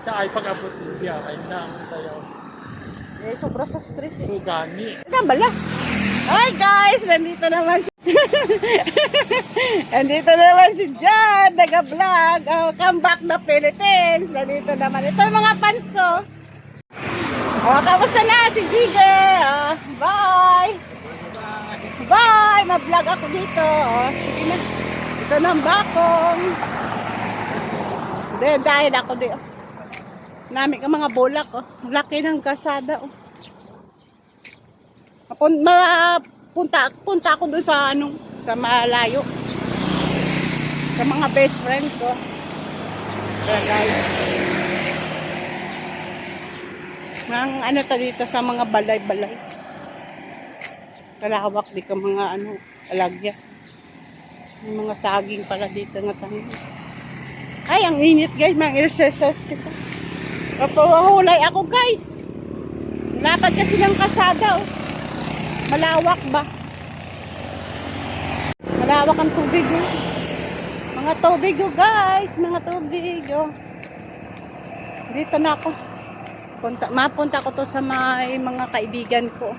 ay pag-abot ng biyahe na tayo. Eh, sobra sa stress eh. Ugani. Bala. Hi guys! Nandito naman si... Nandito naman si John, nag-vlog. Oh, come back na Philippines. Nandito naman. Ito yung mga fans ko. Oh, kamusta na si Jige? Oh, bye! Bye! Ma-vlog ako dito. Oh, sige na. Ito na ang bakong. Dahil ako dito. Nami ka mga bulak. Oh. Laki ng kasada. Oh. Punta ako doon sa sa malayo. Sa mga best friend ko. Mga dito sa mga balay-balay. Kalawak di ka mga alagya. May mga saging pala dito nga tanong. Ay, ang init guys, mga exercise kita. Papahulay ako guys. Lapad kasi ng kasada. Oh. Malawak ba? Malawak ang tubig. Oh. Mga tubig guys. Mga tubig. Oh. Dito na ako. Mapunta ko to sa mga kaibigan ko.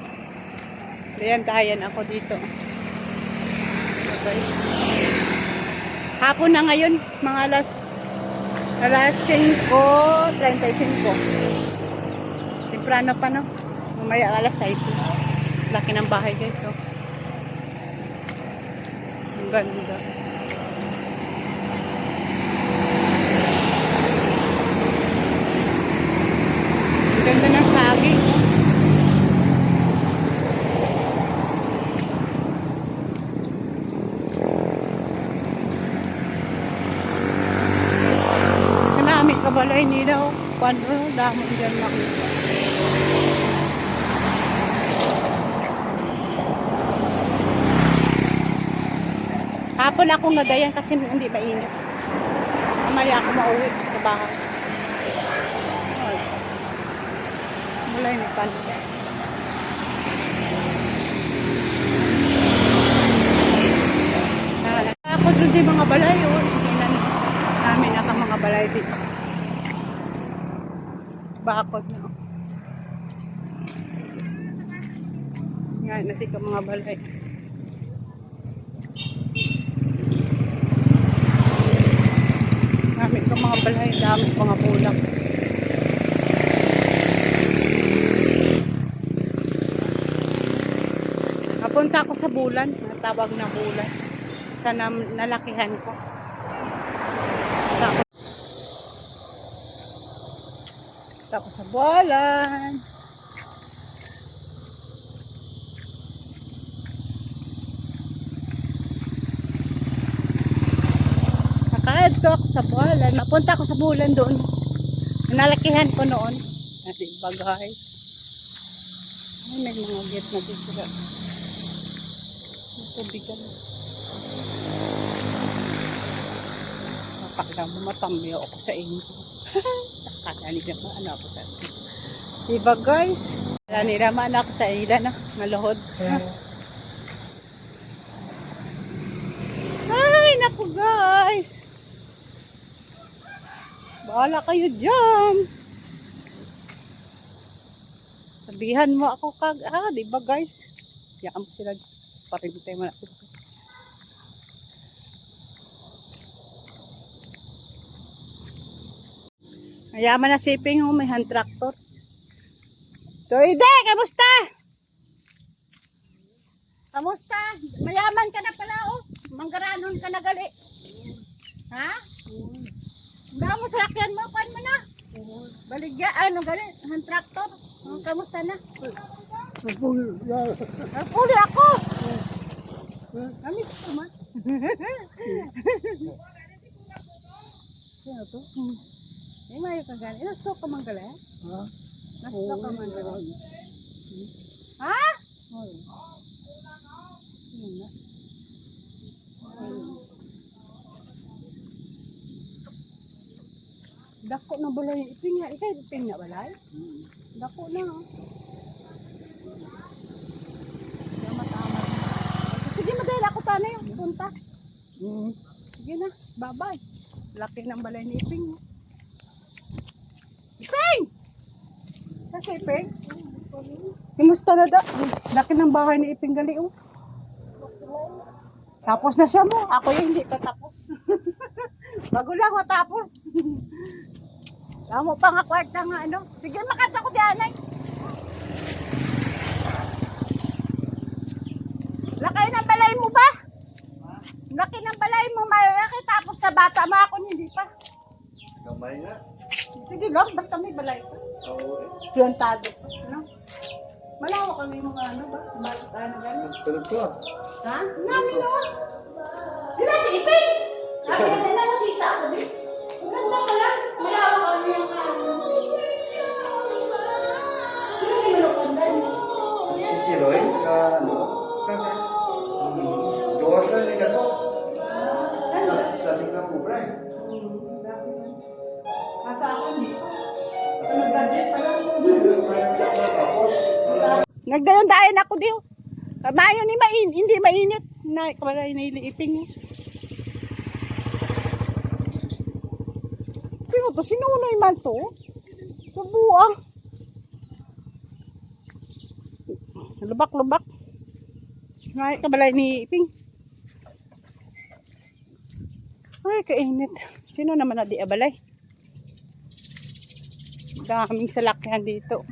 Dayan ako dito. Okay. Hapon na ngayon. Mga alas 5:35. Temprano pa no. Mamaya alas 6 na. Laki ng bahay guys. Oh. Ang ganda. Ang ganda ng saging. Kanami kabalay nila. Paano damo dyan makita. Hapon ako nadayan kasi hindi mainit. Mamaya ako mauwi sa bahay. Mulay ni pan. Ako doon din mga balay. Namin naka mga balay din. Bakod na. Yan, natin ka mga balay. Dami ko mga balay, dami mga bulak. Napunta ako sa bulan, natawag na bulan. Sa nalakihan ko. Punta ako sa bulan. Ito ako sa bulan. Napunta ako sa bulan doon. Nalakihan ko noon. Diba guys? Ay, may mga gate na dito. Tubigan. Kapag na matamyo ako sa inyo. Nakakani naman ako sa inyo. Diba guys? Nakakani naman ako sa ila na. Maluhod. Ay, naku guys. Bahala kayo dyan. Sabihan mo ako diba guys? Yaan mo sila. Parintay mo na sila. Mayaman na siping may hand tractor. Toide, kamusta? Kamusta? Mayaman ka na pala oh. Manggaranon ka na gali. Ha? Damo sa lakyan mo, pan mo na. Baligya, gali, hand tractor. Kamusta na? Puli ako. Amis ko man. Ano to? May mayo ka gali. Nasto ka man gali? Ha? Nasto ka man gali. Ha? Dako na balay ipin nga. Ikay ipin nga balay? Dako na. Sige, madahil ako tanay yung punta. Sige na, bye-bye. Laki ng balay ni ipin. Kasi Iping. Kumusta na da? Laki ng bahay ni Iping gali oh. Tapos na siya mo. Ako yung hindi pa tapos. Bago lang matapos. Tamo pa nga kwarta nga ano. Sige makata ko diyan ay. Laki ng balay mo ba? Laki ng balay mo malaki tapos sa bata mo ako hindi pa. Gamay nga. Sige lang basta may balay pa. Oo. Plantado pa. Ano? Malawa kami mga ano ba? Bakit ano gano'n? Tulog ko. Ha? Namin naman. Di na si Iping. Nakita na mo si Isa ako din. Ganda ka lang. Malawa kami yung ano. Sino yung malukandan? Si Kiroy, ano? Gawas na rin ako. Sabi ka po, Brian. Kasa ako hindi. Nag-graduate pa lang. Tapos, Nagdayon-dayon ako din. Mayo ni hindi mainit. Na wala iniiping. Pero to sinunoy man to. Subuang. Lubak-lubak. Ay, kabalay ni Iping. Ay, kainit. Sino naman na di abalay? Daming salakyan dito.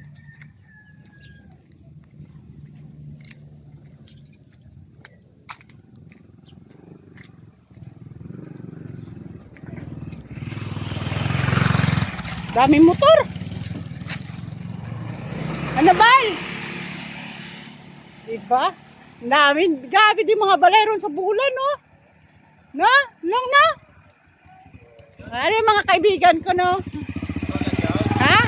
Daming motor. Ano ba? Diba? Daming, gabi din mga balay ron sa bulan, no? No? Lang na? Ano yung mga kaibigan ko, no? Ha?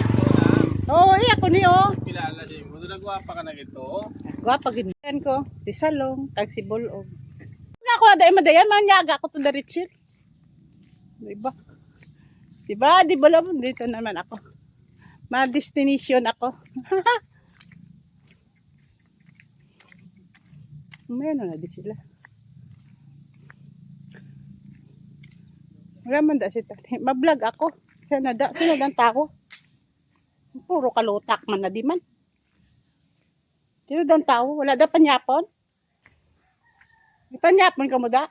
Oo, ako niyo. Kilala siya mo. Nagwapa ka na ito. Gwapa ginyan ko. Si Salong, kag si Bulog. Wala ko na dahil madayan, manyaga ako to the Richil. Diba? Diba? Di ba lang? Dito naman ako. Ma-destination ako. Mayroon na din sila. Wala man da si tati. Ma-vlog ako. Sino ang tao? Puro kalutak man na di man. Sino ang tao? Wala da panyapon? May panyapon ka mo da?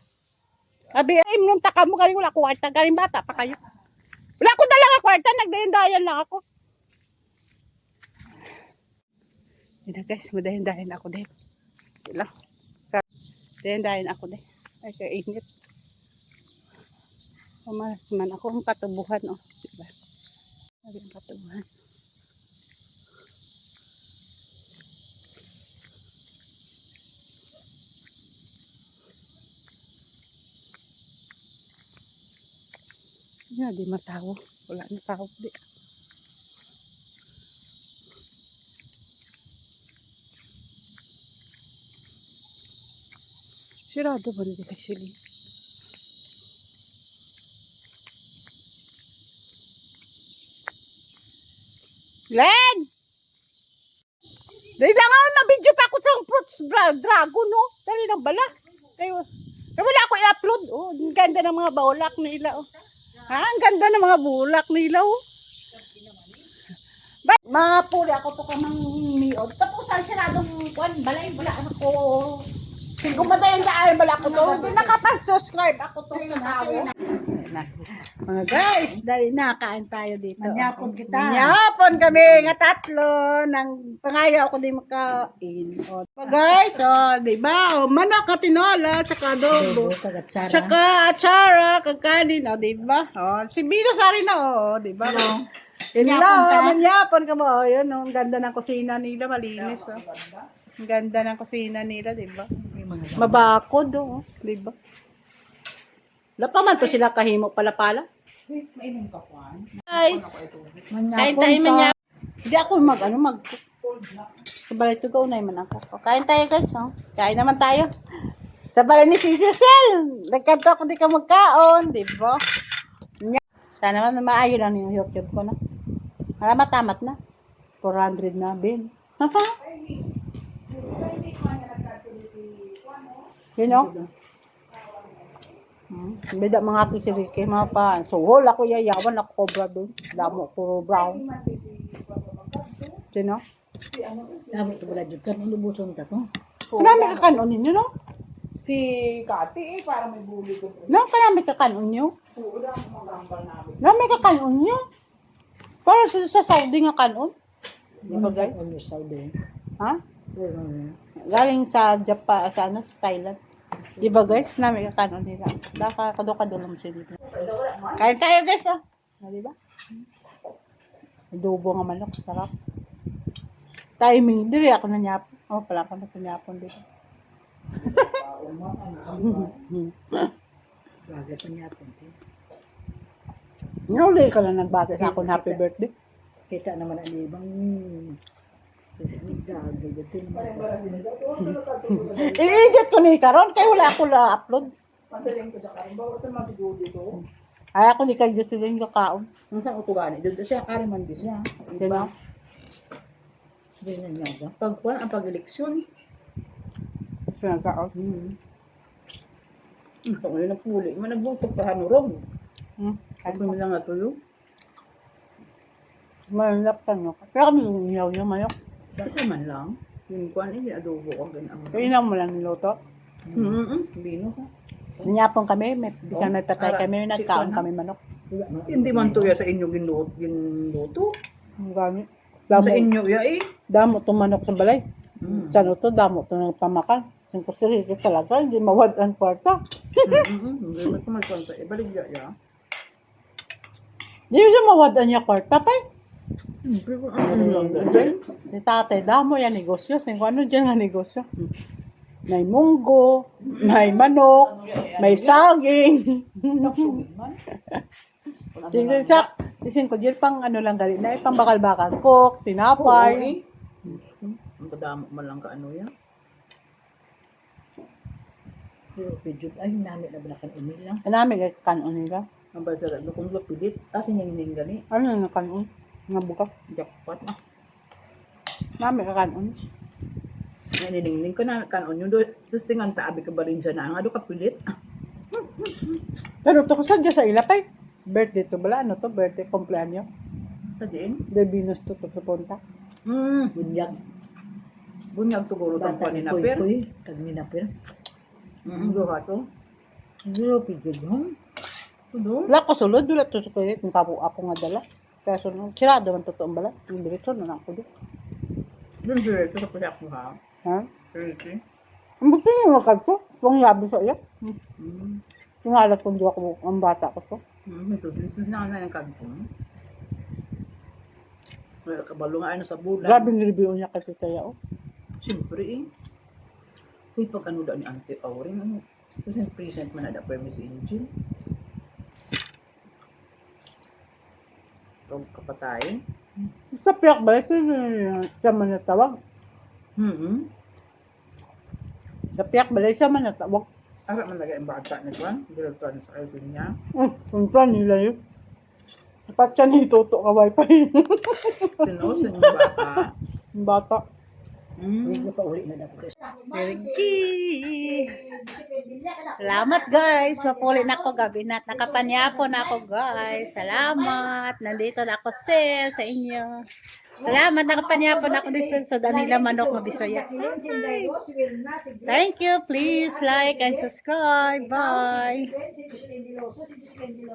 Sabi, ay, nung taka mo galing wala kwarta. Galing bata pa kayo. Wala ko dalang nga kwarta. Nagdayan-dayan lang ako. Hindi guys, madayan-dayan ako din. Wala. Dayan-dayan ako din. Ay, kainit. Pumalas man ako ang katubuhan, oh. Diba? Sabi ang katubuhan. Hindi di matawo. Wala na tao. Di. Sirado ba nito tayo sila? Len! Dahil lang ako na-video pa ako sa fruits dragon, no? Dali lang bala. Kayo wala ako i-upload. Oh, ang ganda ng mga bulak nila, oh. Ha? Ang ganda ng mga bulak nila, oh. Mapuli ako to ka ng niod. Tapos ang siradong balay, wala ako. Kung madayan daan, wala ko to. Hindi nakapag-subscribe ako to sa tao. Mga guys, dahil nakain tayo dito. Manyapon kita. Manyapon kami, nga tatlo. Nang pangayaw ko din makain. O, guys, diba? O, manok at tinola, tsaka adobo. Tsaka atsara, kakanin, o, diba? O, si Bino Sari na, o, diba? Hello, manyapon ka mo. O, yun, o, ang ganda ng kusina nila, malinis, o. Ang ganda ng kusina nila, diba? Mabakod, o, diba? Wala pa man to sila kahimo pala-pala. Guys, kain tayo man niya. Hindi ako mag Sabalay to go na man ako. O, kain tayo guys, oh. Kain naman tayo. Sabalay ni Sisi Cel. Nagkanto ako di ka magkaon, di ba? Sana naman maayo lang yung YouTube ko na. Matamat na. 400 na, Ben. You know? Beda mga ato si Ricky, mga pa. So, ako yayawan, ako cobra doon. Damo, puro brown. Sino? Sabi ito pala dyan, kan lubuson ka to. Kanami ka kanon ninyo, no? Si Kati para may bully ko. No, kanami ka kanon nyo. Oo, dahil magambal namin. Kanami ka kanon nyo. Para sa Saudi nga kanon. Di ba guys? Ano sa Saudi? Ha? Galing sa Japan, sa ano, sa Thailand. Di ba guys? Kanami ka kanon nila. Kado-kado lang sila dito. Kain tayo guys, oh. Di ba? Adobo nga manok, sarap. Timing, dili ako nanyapon. Oh, pala ako nanyapon dito. Bagay pa niya po. Nuli ka lang nagbati sa akong happy birthday. Kita naman ang ibang kasi ang gagay. Dito naman. I-edit ko ni Karon, kaya wala ako na-upload. Pasaling ko sa karin. Bawat naman si Judy ko. Ay, ako di kayo sila yung kakaon. Ang saan utugani? Doon siya, kariman din siya. Diba? Ganyan niya. Pagkuhan ang pag-eleksyon. Gusto na kaon. Ito ngayon ang puli. Managbungkot pa hanurog. Kain Ako mo lang nga tuyo. Malap ka, no? Pero kami yung manok. Isa man lang. Yung kuhan eh, adobo ko. Kaya mo lang niluto. Bino sa. Nanyapon kami, bisan may patay kami, nagkaon kami manok. Hindi man tuya sa inyo ginuto. Ang gamit. Sa Damo, inyo, ya eh. damo to manok sa balay. Saan to, damo to ng pamakan. Singko sirili talaga, hindi mawad ang kwarta. Hindi mo ito magkuhan sa ibalik ya. Hindi mo siya mawad ang niya kwarta pa. Pero kung ano lang dyan. Si tatay, damo yan negosyo. Singko ano dyan nga negosyo? May munggo, may manok, may saging. Singko dyan pang ano lang gali na, pang bakal-bakal. Coke, tinapay. Ang kadamo man lang ka ano yan. Pero pidyo, ay namin na balakan umil lang. Anami kay kanon nila. Ang basara, kung lapilit, asin yung hining gani. Ano na kanon? Nga buka. Jackpot ah. Nami ka kanon. Naniningning ko na kanon yun. Tapos tingan taabi ka ba rin siya na, ang ado ka pilit. Pero to kasadya sa ilapay. Birthday to bala, ano to? Birthday, kumpleanyo. Sa diin? Bebinos to punta. Bunyag. Bunyag tuguro itong pa ni Naper. Tag ni Naper. Duha to. Zero pidyo doon. Tudo. Wala ko sulod, wala to sa kulit. Yung kapo ako nga dala. Kaya sunod, sirado man totoong bala. Yung diretso na ako doon. Doon sila, ito sa pala ako ha. Ha? Okay. Ang buti yung wakad ko. Pang labi sa iyo. Tingalat kong duwa ko ang bata ko to. Ito na yung kantong. Wala kabalo nga ano sa bulan. Grabe yung review niya kasi kaya oh. Siyempre eh. Uy, pag ano daw ni Auntie Auring, ano? Kasi present man na da permis engine. Pag kapatay. Sa piyak ba? Siya man natawag. Sa piyak ba? Siya man natawag. Ara man lagay ang bata ni Juan. Direktor na sa kayo niya. Kung saan nila yun. Dapat siya nituto ka wifi. Sino? Sino yung bata? Yung bata. Hindi pa uli na dapat. Sergi! Salamat guys! Mapuli na ako gabi na. Nakapanyapon na ako guys. Salamat! Nandito na ako sa inyo. Salamat! Nakapanyapon ako dito sa Danila Manok Mabisaya. Thank you! Please like and subscribe. Bye!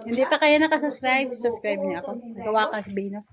Hindi pa kayo nakasubscribe? Subscribe niyo ako. Gawa ka sa Binos.